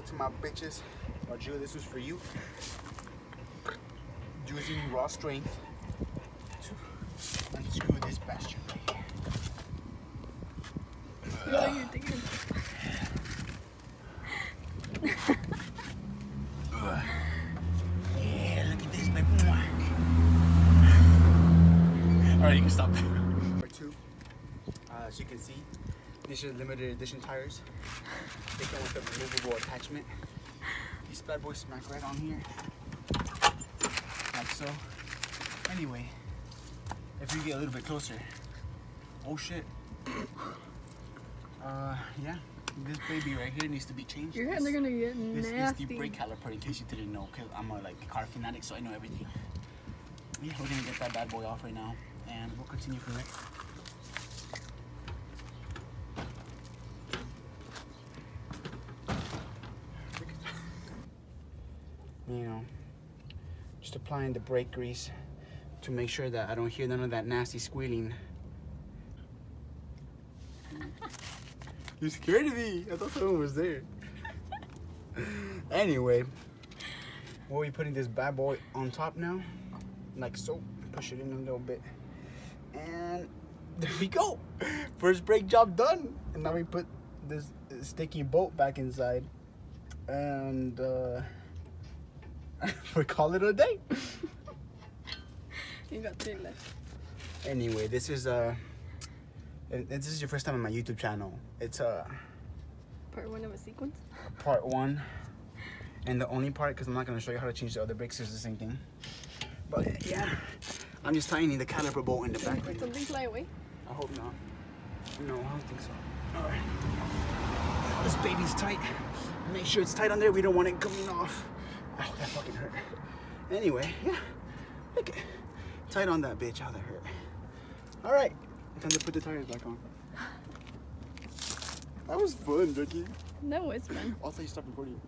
to my bitches. Jill, this was for you. Using raw strength to unscrew this bastard. What are you thinking? Yeah, look at this, baby. Alright, you can stop. Number 2. As you can see, these are limited edition tires. They come with a removable attachment. These bad boys smack right on here. Like so. Anyway, if you get a little bit closer. Oh shit. Yeah. This baby right here needs to be changed. Your hands are gonna get This nasty. is the brake caliper, in case you didn't know, because I'm a car fanatic, so I know everything. Yeah, we're gonna get that bad boy off right now, and we'll continue from there. You know, just applying the brake grease to make sure that I don't hear none of that nasty squealing. You scared of me. I thought someone was there. Anyway, we'll be putting this bad boy on top now, like so. Push it in a little bit, and there we go. First brake job done. And now we put this sticky bolt back inside, and we call it a day. You got 3 left. Anyway, this is if this is your first time on my YouTube channel, it's Part 1 of a sequence. part 1, and the only part, because I'm not going to show you how to change the other brakes, is the same thing. But yeah, I'm just tightening the caliper bolt in the back. Did something fly away? I hope not. No, I don't think so. All right, this baby's tight. Make sure it's tight on there. We don't want it coming off. Oh, that fucking hurt. Anyway, yeah, look it, tight on that bitch. How that hurt. All right, time to put the tires back on. That was fun, Ricky. No, it's fun. Also, you stopped recording.